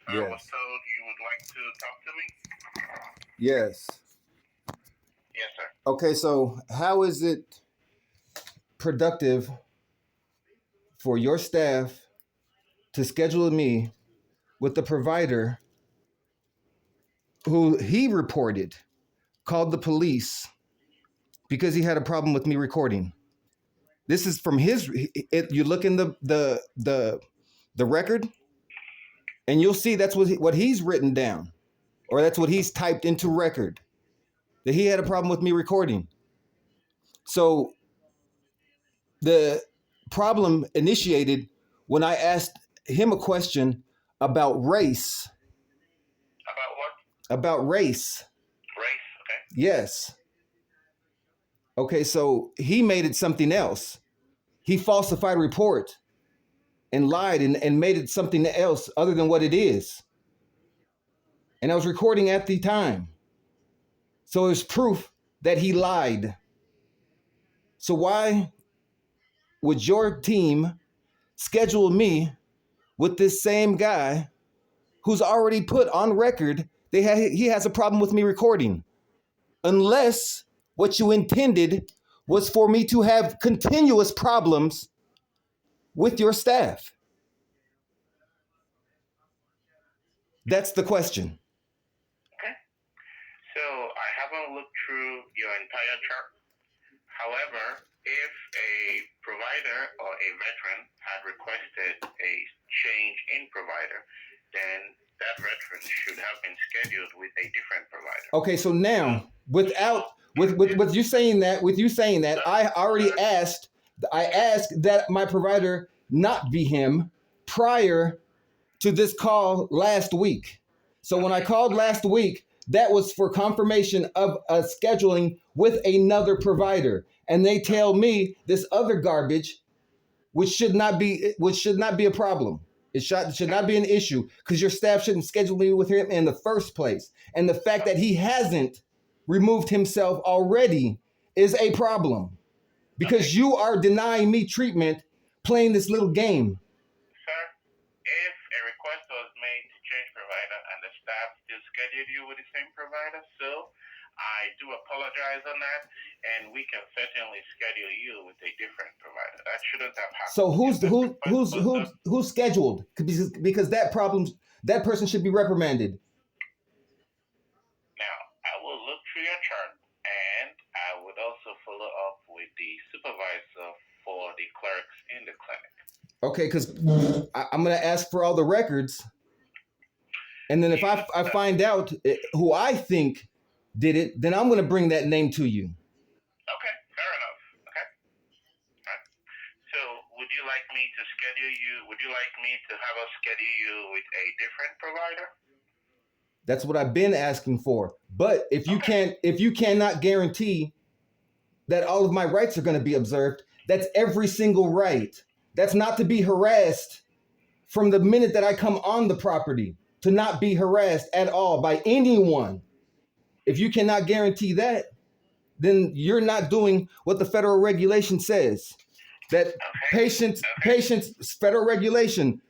I Yes. was told you would like to talk to me. Yes. Yes, sir. Okay, so how is it productive for your staff to schedule me with the provider who he reported called the police because he had a problem with me recording? This is from his. You look in the record, and you'll see that's what he's written down, or that's what he's typed into record, that he had a problem with me recording. So the problem initiated when I asked him a question about race. About what? About race. Race, okay. Yes. Okay, so he made it something else. He falsified a report and lied and made it something else other than what it is. And I was recording at the time. So it's proof that he lied. So why would your team schedule me with this same guy who's already put on record he has a problem with me recording? Unless what you intended was for me to have continuous problems with your staff. That's the question. Okay. So I haven't looked through your entire chart. However, if a provider or a veteran had requested a change in provider, then that veteran should have been scheduled with a different provider. Okay, so now with you saying that, I already asked that my provider not be him prior to this call last week. So when I called last week, that was for confirmation of a scheduling with another provider. And they tell me this other garbage, which should not be a problem. It should not be an issue because your staff shouldn't schedule me with him in the first place. And the fact that he hasn't removed himself already is a problem because you are denying me treatment playing this little game. Sir, if a request was made to change provider and the staff still scheduled you with the same provider, so I do apologize on that, and we can certainly schedule you with a different provider. That shouldn't have happened. So who's scheduled? Because that person should be reprimanded. Now, I will look through your chart, and I would also follow up with the supervisor for the clerks in the clinic. Okay, because I'm going to ask for all the records, and then if I find out who I think did it, then I'm going to bring that name to you. Okay, fair enough. Okay. All right. So, would you like me to schedule you? Would you like me to have us schedule you with a different provider? That's what I've been asking for. But if you cannot guarantee that all of my rights are going to be observed, that's every single right. That's not to be harassed from the minute that I come on the property, to not be harassed at all by anyone. If you cannot guarantee that, then you're not doing what the federal regulation says. That patients federal regulation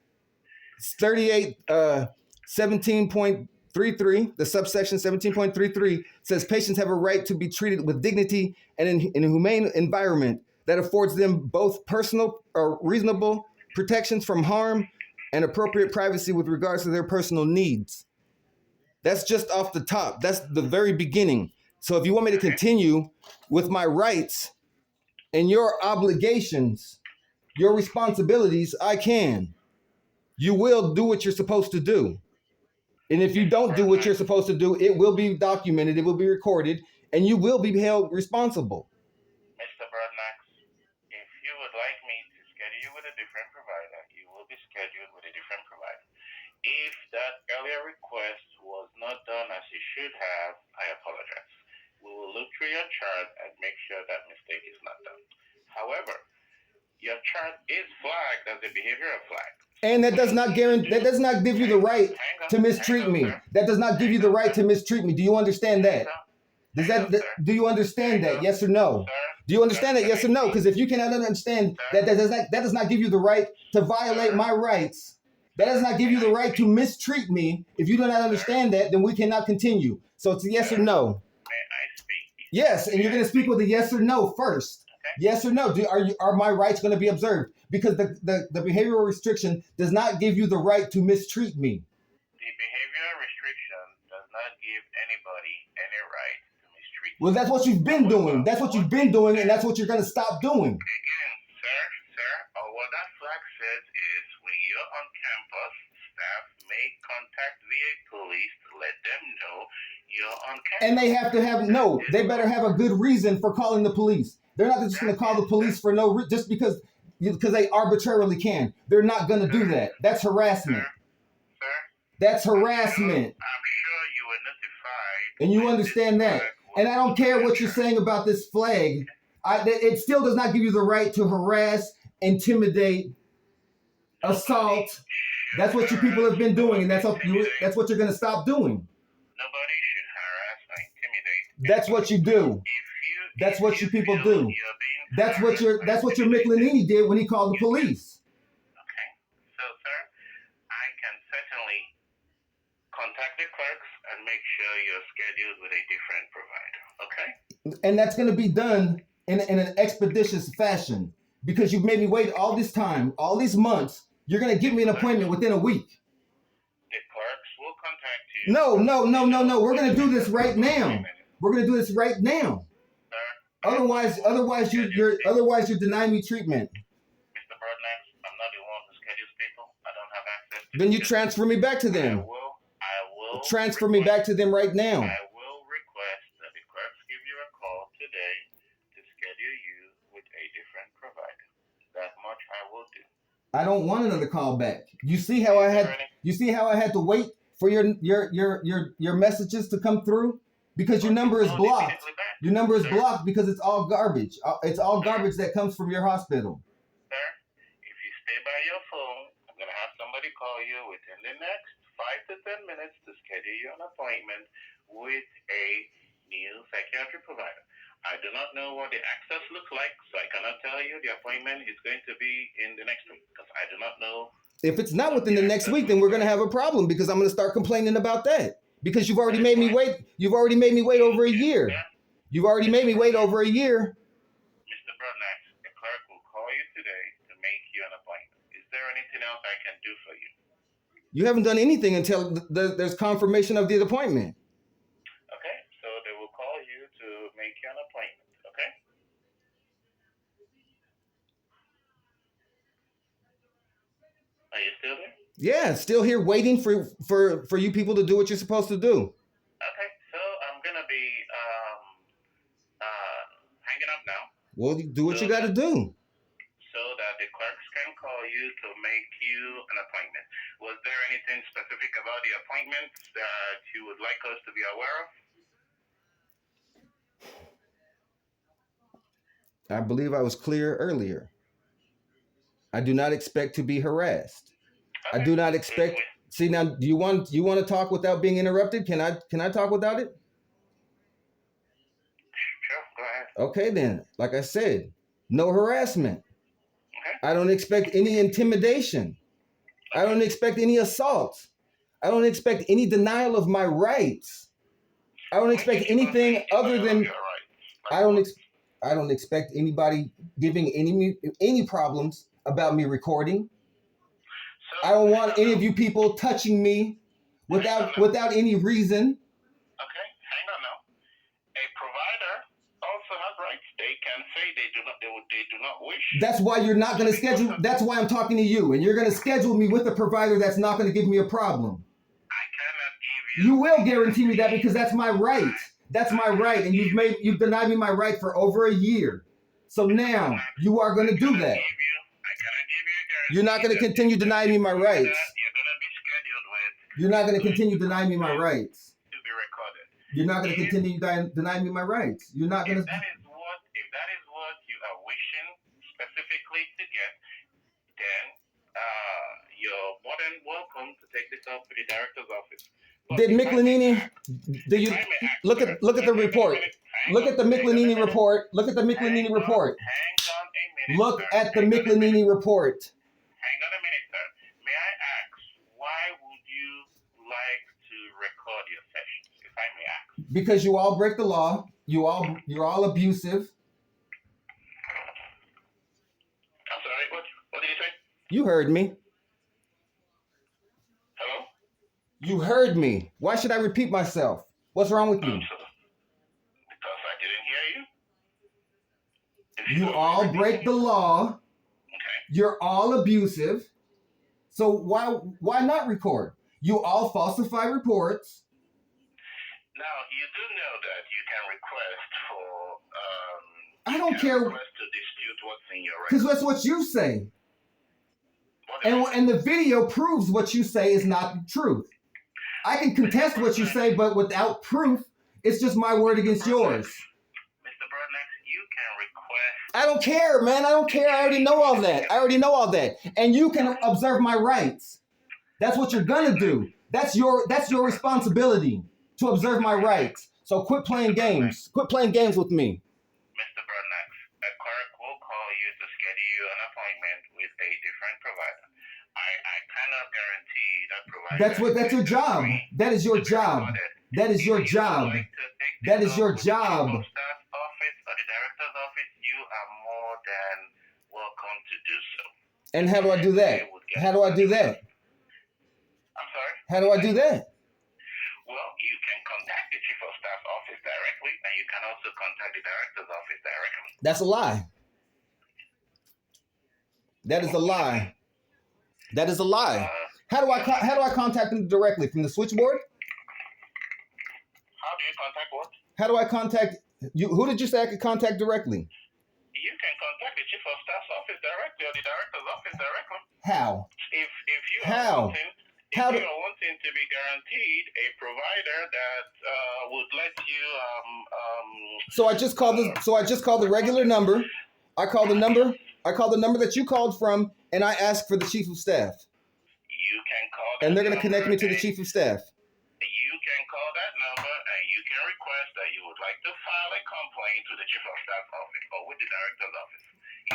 17.33, the subsection 17.33 says patients have a right to be treated with dignity and in a humane environment that affords them both personal or reasonable protections from harm and appropriate privacy with regards to their personal needs. That's just off the top. That's the very beginning. So if you want me to continue with my rights and your obligations, your responsibilities, I can. You will do what you're supposed to do. And if you don't do what you're supposed to do, it will be documented, it will be recorded, and you will be held responsible. Mr. Broadnax, if you would like me to schedule you with a different provider, you will be scheduled with a different provider. If that earlier request was not done as you should have, I apologize. We will look through your chart and make sure that mistake is not done. However, your chart is flagged as a behavioral flag. And that does not guarantee, that does not give you the right to mistreat me. That does not give you the right to mistreat me. Do you understand that? Do you understand that? Yes or no? Do you understand that? Yes or no? Because if you cannot understand that, that does not give you the right to violate my rights That does not give you the right to mistreat me. If you do not understand that, then we cannot continue. So it's a yes or no. May I speak? Yes, and you're going to speak with a yes or no first. Okay. Yes or no? Are my rights going to be observed? Because the behavioral restriction does not give you the right to mistreat me. The behavioral restriction does not give anybody any right to mistreat. Well, that's what you've been doing. That's what you've been doing, and that's what you're going to stop doing. Again, sir, what that flag says is when you're on campus, staff may contact VA police to let them know you're on campus. And they have to have they better have a good reason for calling the police. They're not just going to call the police for just because they arbitrarily can. They're not going to do that. That's harassment. Sir, That's harassment. I'm sure you were notified. And you understand that. And I don't care what you're saying about this flag. It still does not give you the right to harass, intimidate, assault. That's what you people have been doing, and that's what you're going to stop doing. Nobody should harass or intimidate. That's what you do. That's what you people do. That's what your Michelini did when he called the police. Okay. So, sir, I can certainly contact the clerks and make sure you're scheduled with a different provider. Okay? And that's going to be done in an expeditious fashion because you've made me wait all this time, all these months. You're going to give me an appointment within a week. The clerks will contact you. No. We're going to do this right now. We're going to do this right now. Otherwise you're denying me treatment. Mr. Broadnax, I'm not the one who schedules people. I don't have access to Then you transfer me back to them. I will Transfer me back to them right now. I will request that the clerks give you a call today to schedule you with a different provider. That much I will do. I don't want another call back. You see how I had to wait for your messages to come through? Because your number is blocked. Your number is blocked because it's all garbage. It's all garbage that comes from your hospital. Sir, if you stay by your phone, I'm going to have somebody call you within the next 5 to 10 minutes to schedule you an appointment with a new psychiatric provider. I do not know what the access looks like, so I cannot tell you the appointment is going to be in the next week because I do not know. If it's not within the next week, then we're going to have a problem because I'm going to start complaining about that. Because you've already made me wait. You've already made me wait over a year. You've already made me wait over a year. Mr. Broadnax, the clerk will call you today to make you an appointment. Is there anything else I can do for you? You haven't done anything until there's confirmation of the appointment. Okay, so they will call you to make you an appointment. Okay? Are you still there? Yeah, still here waiting for you people to do what you're supposed to do. Okay, so I'm gonna be hanging up now. Well, do what you got to do. So that the clerks can call you to make you an appointment. Was there anything specific about the appointment that you would like us to be aware of? I believe I was clear earlier. I do not expect to be harassed. Okay. I do not expect. See now, do you want to talk without being interrupted? Can I talk without it? Sure, go ahead. Okay then. Like I said, no harassment. Okay. I don't expect any intimidation. I don't expect any assault. I don't expect any denial of my rights. I don't expect anything other than I don't expect anybody giving any problems about me recording. I don't want any of you people touching me without any reason. Okay, hang on now. A provider also has rights. They can say they do not wish. That's why you're not going to schedule. That's why I'm talking to you, and you're going to schedule me with a provider that's not going to give me a problem. I cannot give you. You will guarantee me that because that's my right. That's my right, and you've denied me my right for over a year. So now you are going to do that. You're not going to continue denying me my rights. You're going to be scheduled with. You're not going to continue denying me my rights. To be recorded. You're not going to continue denying me my rights. You're not going to. If that is what you are wishing specifically to get, then you're more than welcome to take this up to the director's office. Did Michelini? Do you look at the report? Look at the Michelini report. Look at the Michelini report. Hang on a minute. Look at the Michelini report. Hang on a minute, sir. May I ask you like to record your sessions, if I may ask? Because you all break the law. You're all abusive. I'm sorry, what did you say? You heard me. Hello? You heard me. Why should I repeat myself? What's wrong with you? Because I didn't hear you. If You don't all mind break the repeating- law. Okay. You're all abusive. So why not record? You all falsify reports. Now, you do know that you can request for I don't care, request to dispute what's in your because record. that's what you say. What is it? And the video proves what you say is not the truth. I can contest what you say, but without proof, it's just my word against yours. Mr. Broadnax, you can request. I don't care, man. I don't care. I already know all that. And you can observe my rights. That's what you're gonna do. That's your responsibility to observe my rights. So quit playing games. Quit playing games with me. Mr. Broadnax, a clerk will call you to schedule you an appointment with a different provider. I cannot guarantee that provider. That's your job. That is your job. That is your job. That is your job. The staff office or the director's office, you are more than welcome to do so. And how do I do that? How do I do that? I'm sorry? How do I do that? Well, you can contact the chief of staff office directly, and you can also contact the director's office directly. That's a lie. That is a lie. That is a lie. How do I contact them directly from the switchboard? How do you contact what? How do I contact you? Who did you say I could contact directly? You can contact the chief of staff's office directly or the director's office directly. How? If you How? are wanting, How if do- you are wanting to be guaranteed a provider that would let you So I just called the regular number. I call the number that you called from, and I ask for the chief of staff. you can call that And they're gonna connect me to the number chief of staff. You can call that number and you can request that you would like to file a complaint to the chief of staff's office or with the director's office.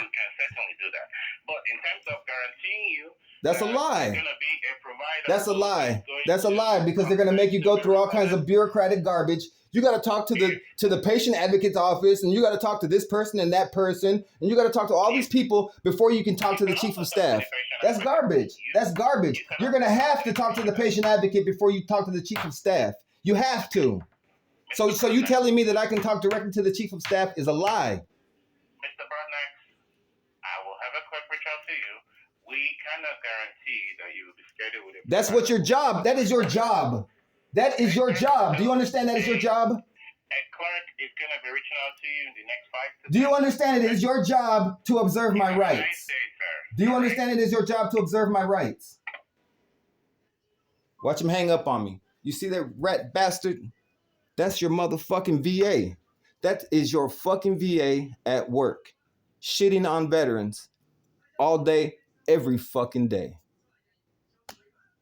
You can certainly do that. But in terms of guaranteeing you, That's a that lie. there's gonna be a provider That's a who lie. is going That's a to lie because they're gonna make you go through all kinds of bureaucratic garbage. You got to talk to the patient advocate's office, and you got to talk to this person and that person, and you got to talk to all these people before you can talk to the chief of staff. That's garbage. That's garbage. You're gonna have to talk to the patient advocate before you talk to the chief of staff. You have to. So you telling me that I can talk directly to the chief of staff is a lie. Mr. Broadnax, I will have a quick reach out to you. We cannot guarantee that you will be scheduled with a That's what your job. That is your job. That is your job. Do you understand that is your job? A clerk is going to be reaching out to you in the next 5 to Do you 10 understand it is your job to observe my Nice rights? day, sir. Do you understand it is your job to observe my rights? Watch him hang up on me. You see that rat bastard? That's your motherfucking VA. That is your fucking VA at work. Shitting on veterans all day, every fucking day.